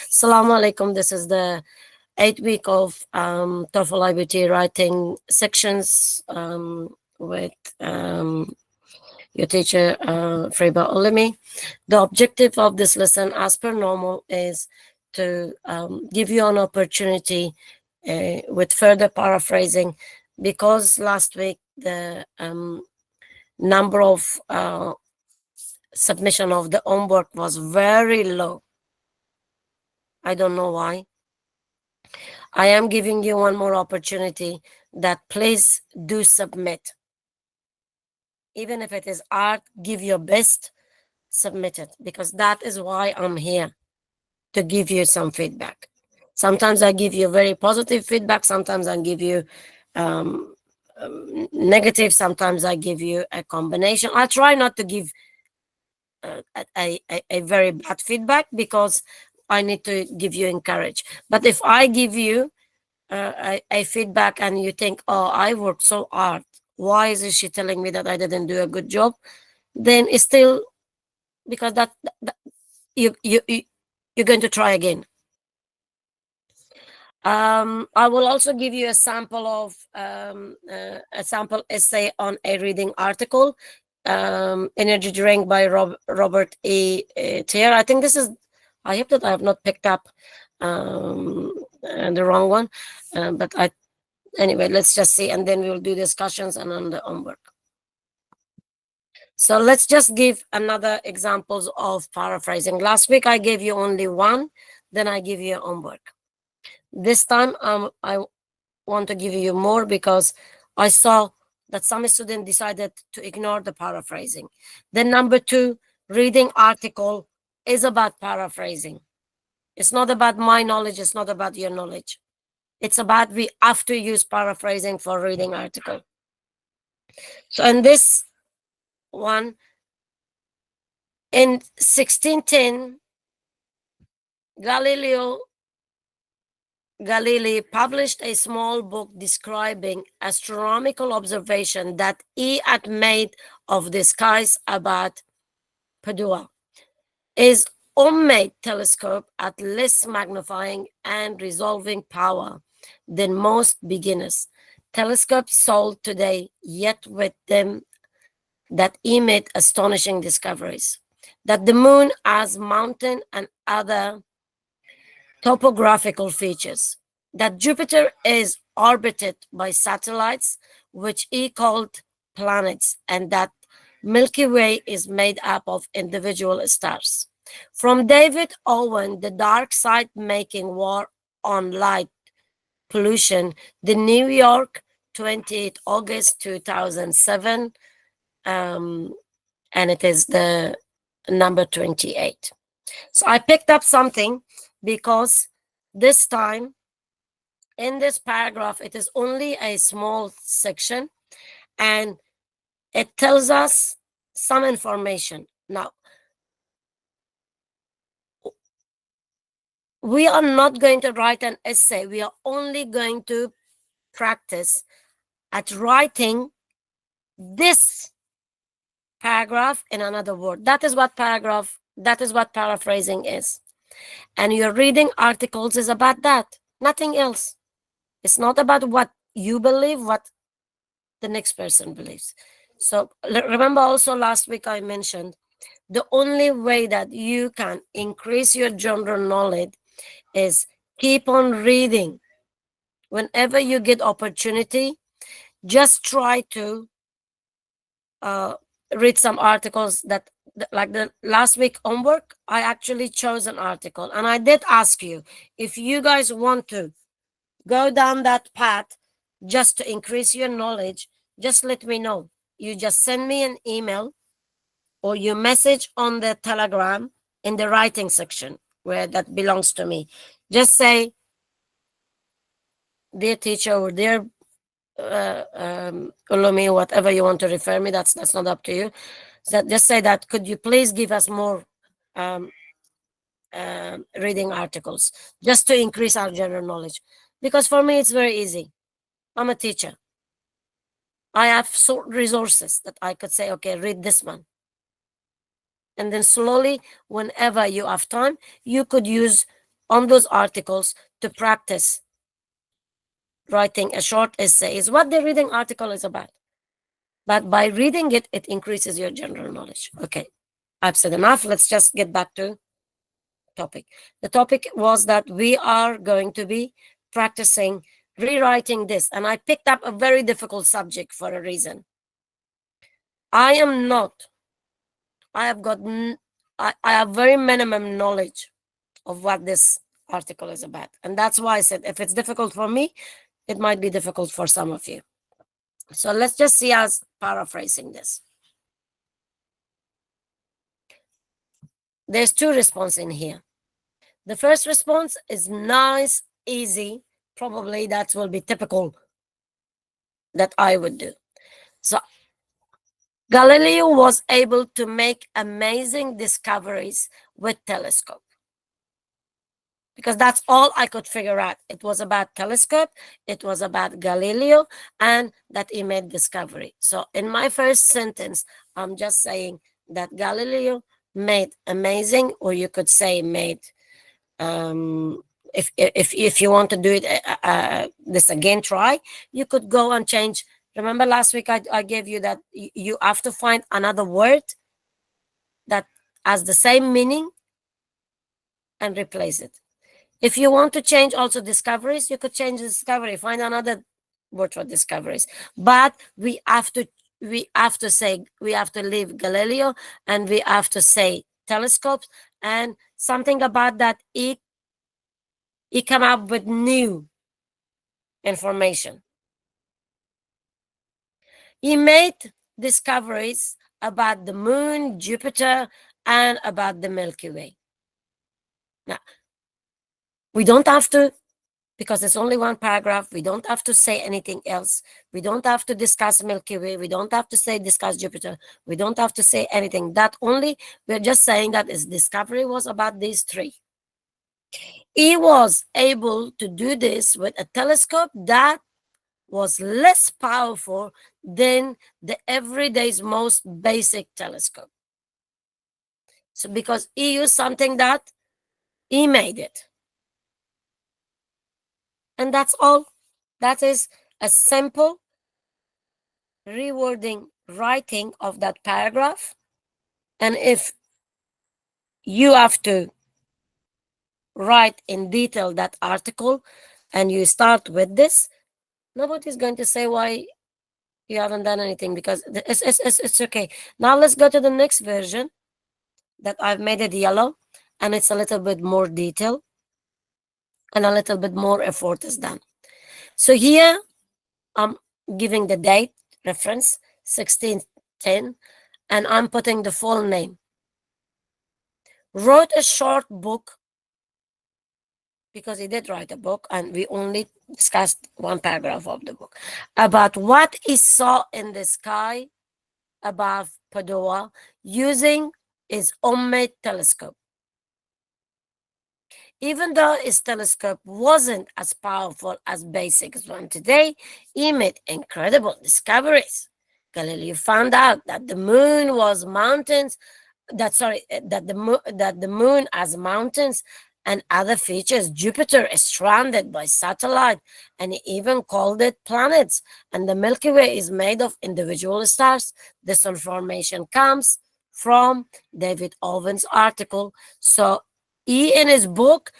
Assalamu alaikum. This is the 8 week of TOEFL iBT writing sections with your teacher Freba Olimi. The objective of this lesson, as per normal, is to give you an opportunity with further paraphrasing, because last week the number of submission of the homework was very low. I don't know why. I am giving you one more opportunity that please do submit. Even if it is art, give your best, submit it, because that is why I'm here, to give you some feedback. Sometimes I give you very positive feedback, sometimes I give you um, negative, sometimes I give you a combination. I try not to give a very bad feedback, because I need to give you encourage. But if I give you a feedback and you think, oh, I worked so hard, why is she telling me that I didn't do a good job, then it's still because that you're going to try again. I will also give you a sample of a sample essay on a reading article, energy drink by Robert E. Tier. I think this is, I hope that I have not picked up the wrong one, but anyway, let's just see, and then we'll do discussions and on the homework. So let's just give another examples of paraphrasing. Last week I gave you only one, then I give you homework. This time I want to give you more, because I saw that some students decided to ignore the paraphrasing. Then number 2, reading article is about paraphrasing. It's not about my knowledge, it's not about your knowledge. It's about we have to use paraphrasing for reading article. So in this one, in 1610, Galilei published a small book describing astronomical observation that he had made of the skies about Padua. His homemade telescope had less magnifying and resolving power than most beginners' telescopes sold today, yet with them that he made astonishing discoveries. That the moon has mountain and other topographical features, that Jupiter is orbited by satellites, which he called planets, and that Milky Way is made up of individual stars. From David Owen, The Dark Side Making War on Light Pollution, the New York, 28 August 2007, and it is the number 28. So I picked up something, because this time in this paragraph it is only a small section and it tells us some information. Now, we are not going to write an essay, we are only going to practice at writing this paragraph in another word. That is what paraphrasing is. And your reading articles is about that, nothing else. It's not about what you believe, what the next person believes. So remember also last week I mentioned the only way that you can increase your general knowledge is keep on reading. Whenever you get opportunity, just try to read some articles that, like the last week homework, I actually chose an article and I did ask you, if you guys want to go down that path just to increase your knowledge, just let me know. You just send me an email or you message on the Telegram in the writing section where that belongs to me. Just say, dear teacher, or dear Ulumi, whatever you want to refer me, that's not up to you. So just say that, could you please give us more reading articles just to increase our general knowledge? Because for me, it's very easy. I'm a teacher. I have resources that I could say, okay, read this one. And then slowly, whenever you have time, you could use on those articles to practice writing a short essay is what the reading article is about. But by reading it, it increases your general knowledge. Okay, I've said enough. Let's just get back to topic. The topic was that we are going to be practicing rewriting this, and I picked up a very difficult subject for a reason. I am not. I have got. I have very minimum knowledge of what this article is about, and that's why I said if it's difficult for me, it might be difficult for some of you. So let's just see us paraphrasing this. There's two responses in here. The first response is nice, easy. Probably that will be typical that I would do. So Galileo was able to make amazing discoveries with telescope, because that's all I could figure out. It was about telescope, it was about Galileo, and that he made discovery. So in my first sentence, I'm just saying that Galileo made amazing, or you could say made, if you want to do it this again, try, you could go and change. Remember last week I gave you that you have to find another word that has the same meaning and replace it. If you want to change also discoveries, you could change discovery, find another word for discoveries. But we have to say, we have to leave Galileo, and we have to say telescopes, and something about that he come up with new information. He made discoveries about the moon, Jupiter, and about the Milky Way. Now, we don't have to, because it's only one paragraph, we don't have to say anything else. We don't have to discuss Milky Way. We don't have to say discuss Jupiter. We don't have to say anything. That only, we're just saying that his discovery was about these three. He was able to do this with a telescope that was less powerful than the everyday's most basic telescope. So because he used something that he made it. And that's all. That is a simple rewording writing of that paragraph. And if you have to write in detail that article and you start with this, nobody's going to say why you haven't done anything, because it's okay. Now let's go to the next version that I've made it yellow, and it's a little bit more detail and a little bit more effort is done. So here I'm giving the date reference 1610, and I'm putting the full name. Wrote a short book, because he did write a book and we only discussed one paragraph of the book, about what he saw in the sky above Padua using his homemade telescope. Even though his telescope wasn't as powerful as basic one today, he made incredible discoveries. Galileo found out that the moon was mountains, that the moon has mountains and other features. Jupiter is surrounded by satellite, and he even called it planets. And the Milky Way is made of individual stars. This information comes from David Owen's article. So he, in his book,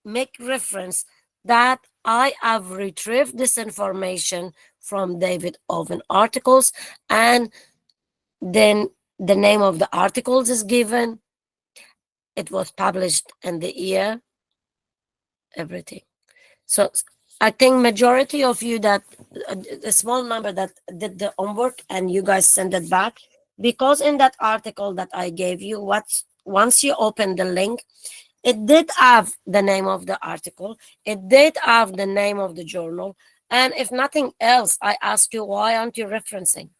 make reference that I have retrieved this information from David Owen articles, and then the name of the articles is given. It was published in the year, everything. So I think majority of you, that a small number that did the homework and you guys send it back, because in that article that I gave you, once you open the link, it did have the name of the article, it did have the name of the journal, and if nothing else, I ask you, why aren't you referencing?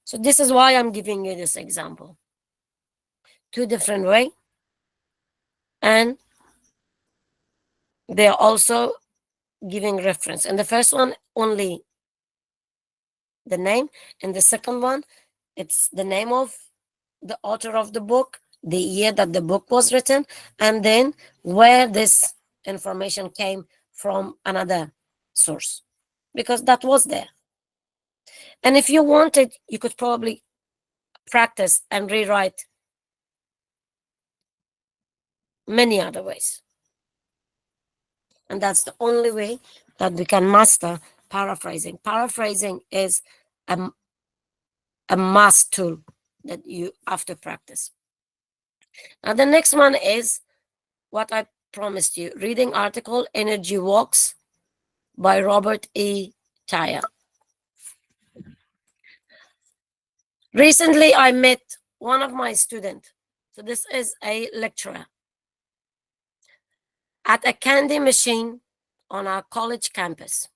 So this is why I'm giving you this example. Two different way, and they're also giving reference. And the first one, only the name, and the second one, it's the name of the author of the book the year that the book was written, and then where this information came from another source, because that was there. And if you wanted, you could probably practice and rewrite many other ways. And that's the only way that we can master paraphrasing. Paraphrasing is a, a must tool that you have to practice. Now, the next one is what I promised you, reading article Energy Walks by Robert E. Tyre. Recently, I met one of my students. So this is a lecturer at a candy machine on our college campus.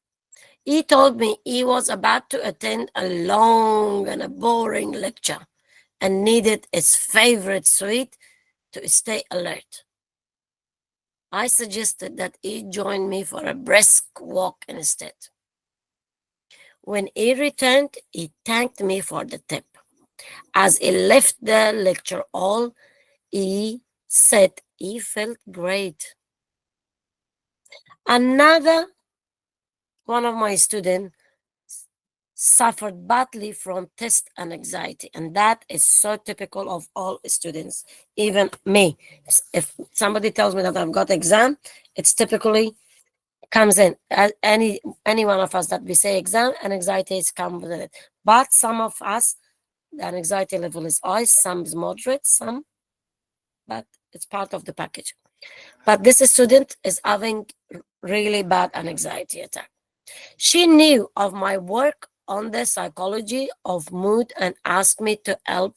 He told me he was about to attend a long and a boring lecture and needed his favorite sweet to stay alert. I suggested that he join me for a brisk walk instead. When he returned, he thanked me for the tip. As he left the lecture hall, he said he felt great. Another one of my students suffered badly from test and anxiety, and that is so typical of all students, even me. If somebody tells me that I've got exam, it's typically comes in. Any one of us that we say exam and anxiety is come with it. But some of us, the anxiety level is high, some is moderate, some, but it's part of the package. But this student is having really bad anxiety attack. She knew of my work on the psychology of mood and asked me to help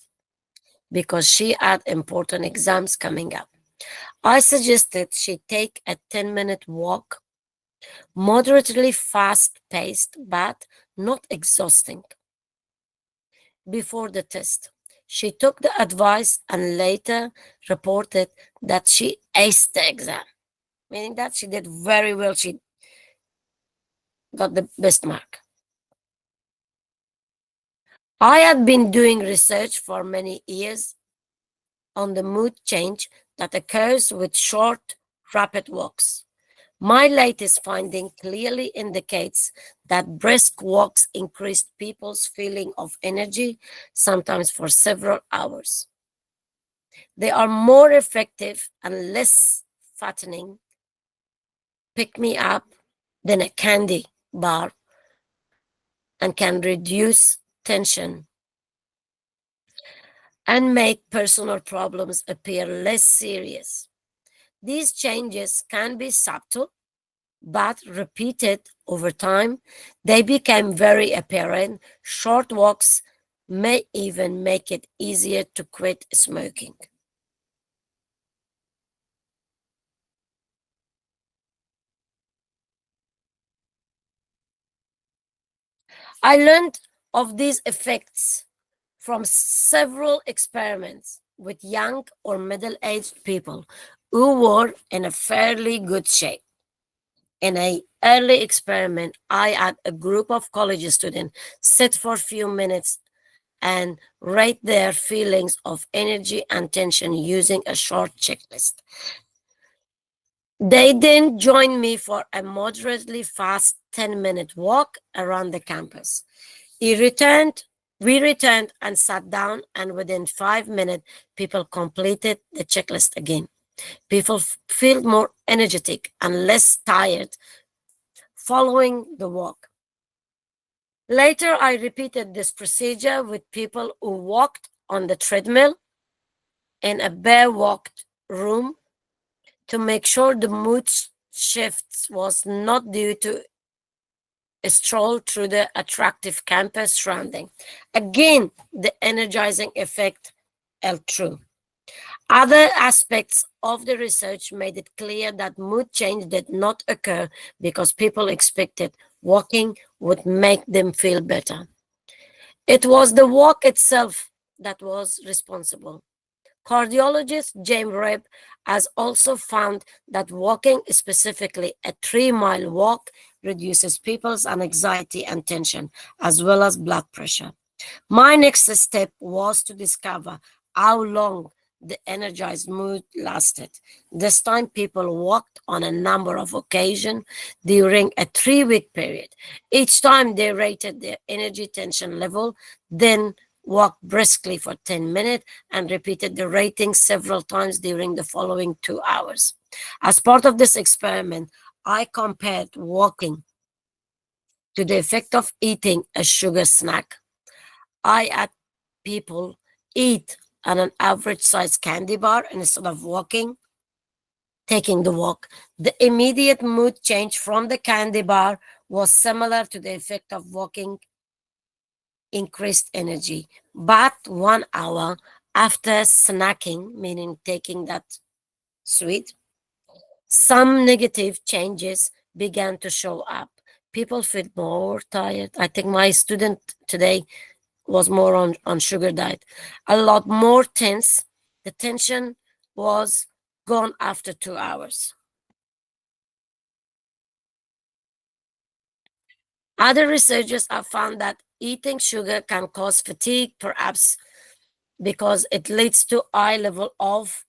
because she had important exams coming up. I suggested she take a 10-minute walk, moderately fast paced but not exhausting, before the test. She took the advice and later reported that she aced the exam, meaning that she did very well. She got the best mark. I had been doing research for many years on the mood change that occurs with short, rapid walks. My latest finding clearly indicates that brisk walks increase people's feeling of energy, sometimes for several hours. They are more effective and less fattening pick me up than a candy bar and can reduce tension and make personal problems appear less serious. These changes can be subtle, but repeated over time, they become very apparent. Short walks may even make it easier to quit smoking. I learned of these effects from several experiments with young or middle aged people who were in a fairly good shape. In an early experiment, I had a group of college students sit for a few minutes and rate their feelings of energy and tension using a short checklist. They then joined me for a moderately fast 10-minute walk around the campus. He returned, we returned and sat down, and within 5 minutes, people completed the checklist again. People feel more energetic and less tired following the walk. Later, I repeated this procedure with people who walked on the treadmill in a bare walked room to make sure the mood shifts was not due to a stroll through the attractive campus surrounding. Again, the energizing effect held true. Other aspects of the research made it clear that mood change did not occur because people expected walking would make them feel better. It was the walk itself that was responsible. Cardiologist James Rebb has also found that walking, specifically a 3-mile walk, reduces people's anxiety and tension, as well as blood pressure. My next step was to discover how long the energized mood lasted. This time, people walked on a number of occasions during a 3 week period. Each time, they rated their energy tension level, then walked briskly for 10 minutes and repeated the rating several times during the following 2 hours. As part of this experiment, I compared walking to the effect of eating a sugar snack. I had people eat an average size candy bar instead of taking the walk. The immediate mood change from the candy bar was similar to the effect of walking increased energy. But 1 hour after snacking, meaning taking that sweet, some negative changes began to show up. People feel more tired. I think my student today was more on sugar diet, a lot more tense. The tension was gone after 2 hours. Other researchers have found that eating sugar can cause fatigue, perhaps because it leads to high level of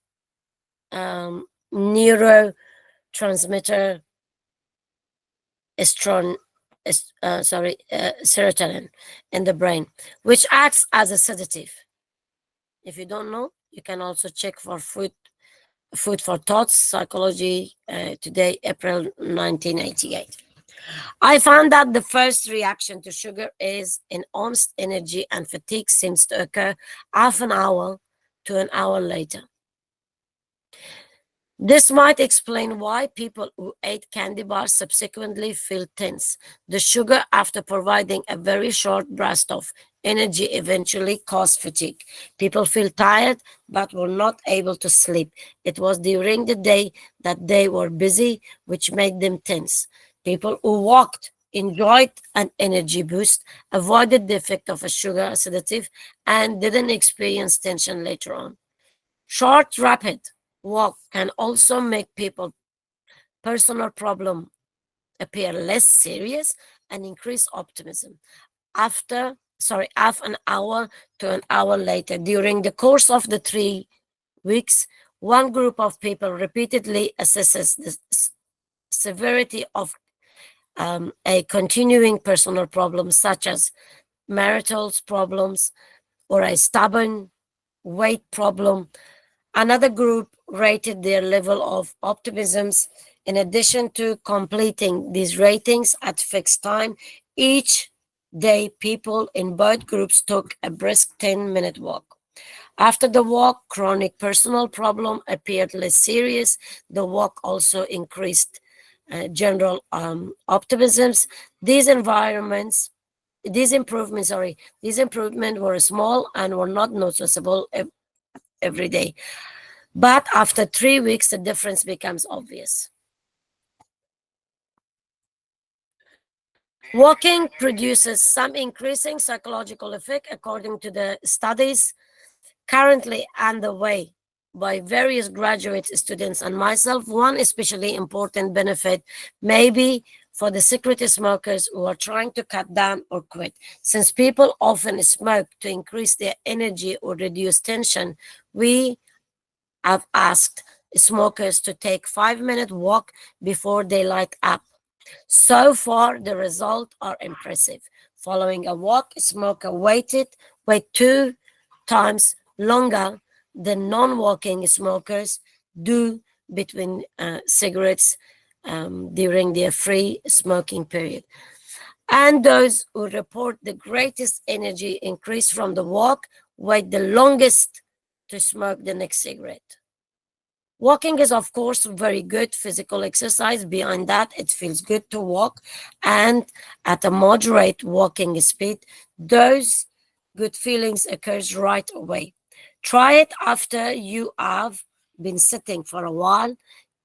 neurotransmitter estron, serotonin in the brain, which acts as a sedative. If you don't know, you can also check for Food for Thoughts, Psychology, today, April 1988. I found that the first reaction to sugar is enhanced energy, and fatigue seems to occur half an hour to an hour later. This might explain why people who ate candy bars subsequently feel tense. The sugar, after providing a very short burst of energy, eventually caused fatigue. People feel tired but were not able to sleep. It was during the day that they were busy, which made them tense. People who walked enjoyed an energy boost, avoided the effect of a sugar sedative, and didn't experience tension later on. Short, rapid walk can also make people personal problem appear less serious and increase optimism. Half an hour to an hour later, during the course of the 3 weeks, one group of people repeatedly assesses the severity of a continuing personal problem, such as marital problems or a stubborn weight problem. Another group rated their level of optimisms. In addition to completing these ratings at fixed time, each day people in both groups took a brisk 10-minute walk. After the walk, chronic personal problem appeared less serious. The walk also increased general optimisms. These environments, these improvements, these improvements were small and were not noticeable every day. But after 3 weeks, the difference becomes obvious. Walking produces some increasing psychological effect according to the studies currently underway by various graduate students and myself. One especially important benefit may be for the cigarette smokers who are trying to cut down or quit. Since people often smoke to increase their energy or reduce tension, we have asked smokers to take 5-minute walk before they light up. So far, the results are impressive. Following a walk, a smoker wait 2 times longer than non-walking smokers do between cigarettes during their free smoking period. And those who report the greatest energy increase from the walk wait the longest to smoke the next cigarette. Walking is, of course, very good physical exercise. Behind that, it feels good to walk, and at a moderate walking speed, those good feelings occurs right away. Try it after you have been sitting for a while.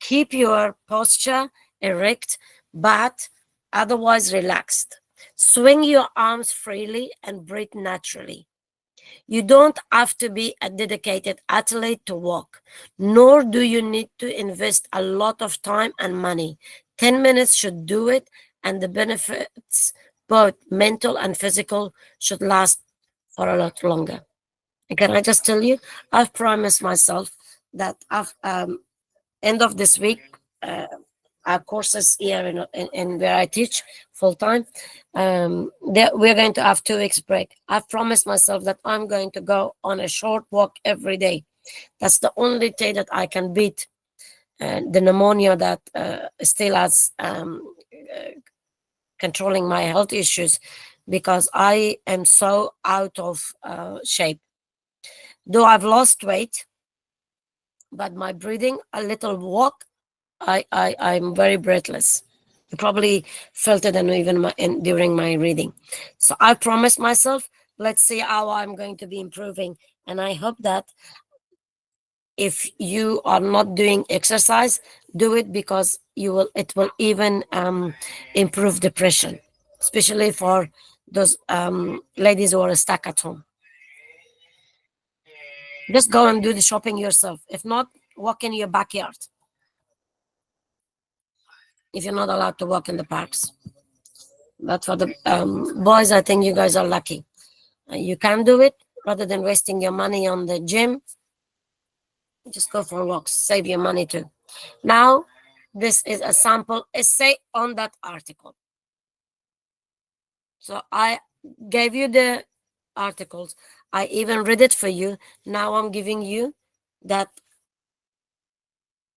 Keep your posture erect, but otherwise relaxed. Swing your arms freely and breathe naturally. You don't have to be a dedicated athlete to walk, nor do you need to invest a lot of time and money. 10 minutes should do it, and the benefits, both mental and physical, should last for a lot longer. Can I just tell you, I've promised myself that end of this week, uh, our courses here in where I teach full time, that we're going to have 2 weeks break. I've promised myself that I'm going to go on a short walk every day. That's the only day that I can beat the pneumonia that still has controlling my health issues, because I am so out of shape. Though I've lost weight, but my breathing, a little walk, I'm very breathless. You probably felt it, and even during my reading. So I promised myself, let's see how I'm going to be improving. And I hope that if you are not doing exercise, do it, because it will even improve depression, especially for those ladies who are stuck at home. Just go and do the shopping yourself. If not, walk in your backyard if you're not allowed to walk in the parks. But for the boys, I think you guys are lucky. You can do it rather than wasting your money on the gym. Just go for walks, save your money too. Now, this is a sample essay on that article. So I gave you the articles. I even read it for you. Now I'm giving you that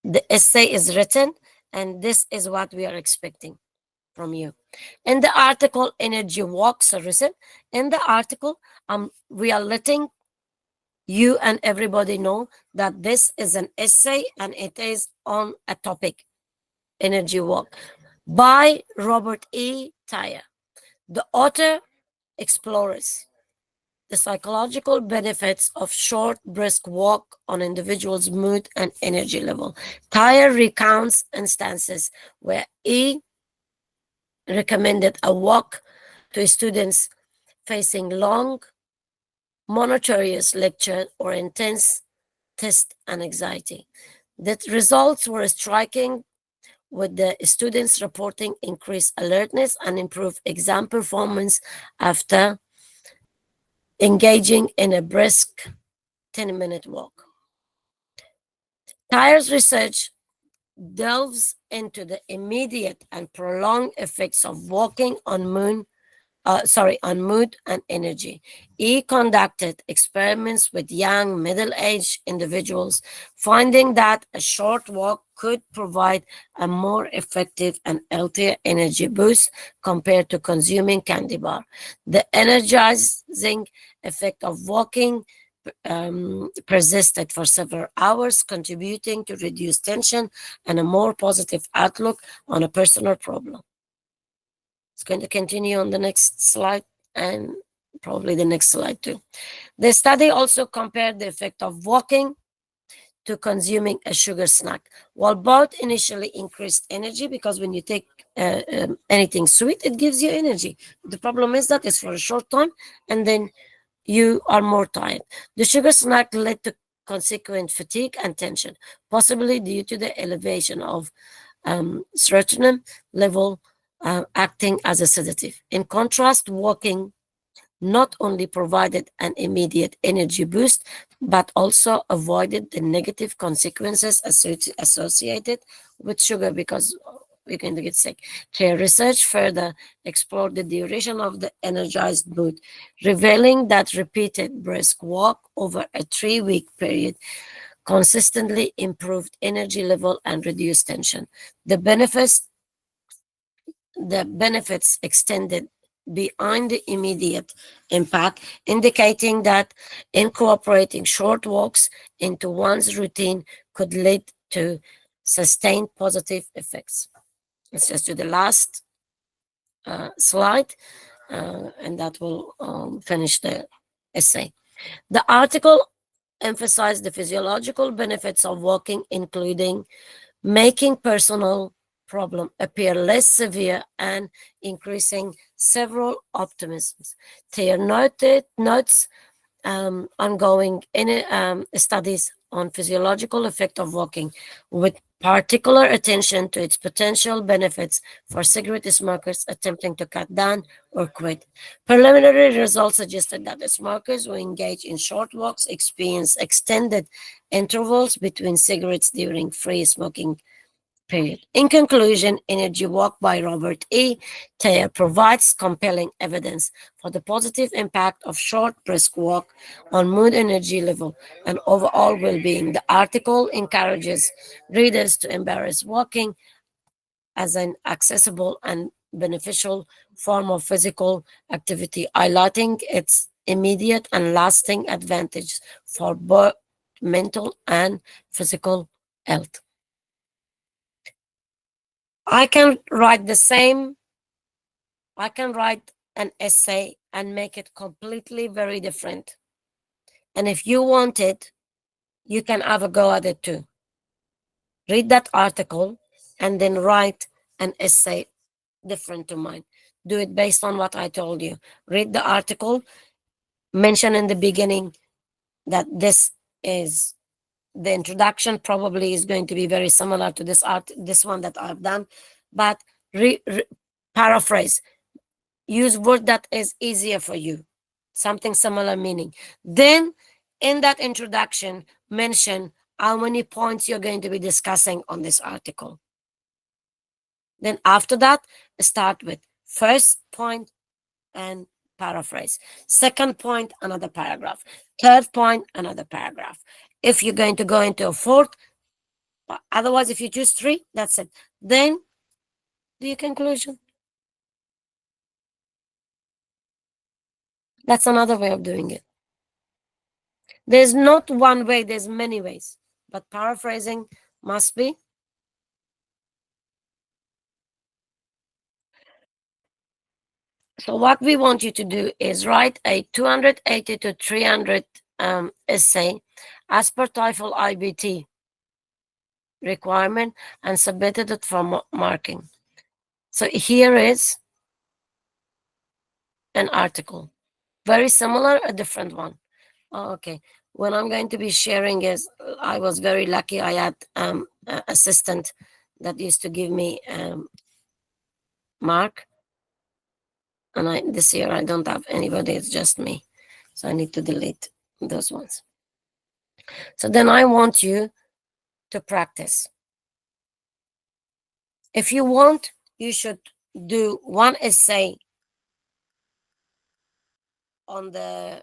the essay is written, and this is what we are expecting from you. In the article, energy walks are written. In the article, we are letting you and everybody know that this is an essay and it is on a topic, energy walk, by Robert E. Tyre. The author explores the psychological benefits of short, brisk walk on individuals' mood and energy level. Tyre recounts instances where E recommended a walk to students facing long, monotonous lecture or intense test and anxiety. The results were striking, with the students reporting increased alertness and improved exam performance after engaging in a brisk 10-minute walk. Tyre's research delves into the immediate and prolonged effects of walking on mood and energy. He conducted experiments with young, middle-aged individuals, finding that a short walk could provide a more effective and healthier energy boost compared to consuming candy bar. The energizing effect of walking persisted for several hours, contributing to reduced tension and a more positive outlook on a personal problem. It's going to continue on the next slide, and probably the next slide too. The study also compared the effect of walking to consuming a sugar snack. While both initially increased energy, because when you take anything sweet, it gives you energy. The problem is that it's for a short time, and then you are more tired. The sugar snack led to consequent fatigue and tension, possibly due to the elevation of serotonin level acting as a sedative. In contrast, walking not only provided an immediate energy boost, but also avoided the negative consequences associated with sugar, because we're going to get sick. Their research further explored the duration of the energized mood, revealing that repeated brisk walk over a 3-week period consistently improved energy level and reduced tension. The benefits extended beyond the immediate impact, indicating that incorporating short walks into one's routine could lead to sustained positive effects. Let's just do the last slide, and that will finish the essay. The article emphasized the physiological benefits of walking, including making personal problem appear less severe and increasing several optimisms. They notes ongoing studies on physiological effect of walking, with particular attention to its potential benefits for cigarette smokers attempting to cut down or quit. Preliminary results suggested that the smokers who engage in short walks experience extended intervals between cigarettes during free smoking period. In conclusion, Energy Walk by Robert E. Thayer provides compelling evidence for the positive impact of short, brisk walk on mood, energy level, and overall well-being. The article encourages readers to embrace walking as an accessible and beneficial form of physical activity, highlighting its immediate and lasting advantages for both mental and physical health. I can write the same, I can write an essay and make it completely very different. And if you want it, you can have a go at it too. Read that article and then write an essay different to mine. Do it based on what I told you. Read the article, mention in the beginning that this is the introduction probably is going to be very similar to this one that I've done, but paraphrase. Use word that is easier for you, something similar meaning. Then in that introduction, mention how many points you're going to be discussing on this article. Then after that, start with first point and paraphrase. Second point, another paragraph. Third point, another paragraph. If you're going to go into a fourth, otherwise, if you choose three, that's it. Then do your conclusion. That's another way of doing it. There's not one way, there's many ways. But paraphrasing must be. So what we want you to do is write a 280 to 300 essay as per TOEFL iBT requirement and submitted it for marking. So here is an article. Very similar, a different one. Oh, okay. What I'm going to be sharing is I was very lucky. I had an assistant that used to give me mark. And this year I don't have anybody, it's just me. So I need to delete those ones. So then I want you to practice. If you want, you should do one essay on the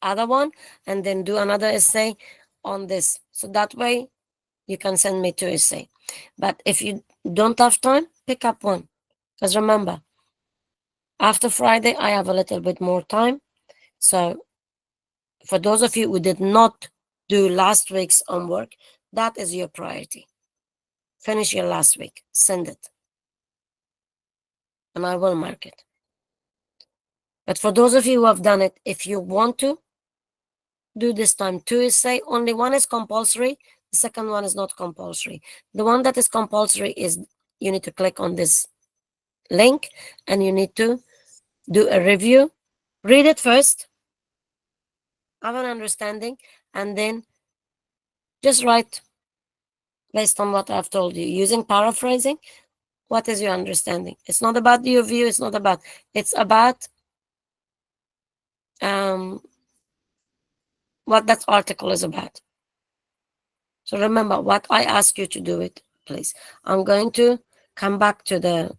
other one and then do another essay on this. So that way you can send me two essay. But if you don't have time, pick up one. Because remember, after Friday, I have a little bit more time. So for those of you who did not do last week's homework, that is your priority. Finish your last week, send it, and I will mark it. But for those of you who have done it, if you want to do this time two essay, only one is compulsory, the second one is not compulsory. The one that is compulsory is you need to click on this link and you need to do a review, read it first, have an understanding, and then just write based on what I've told you using paraphrasing. What is your understanding? It's not about your view, it's about what that article is about. So remember what I ask you to do it, please. I'm going to come back to the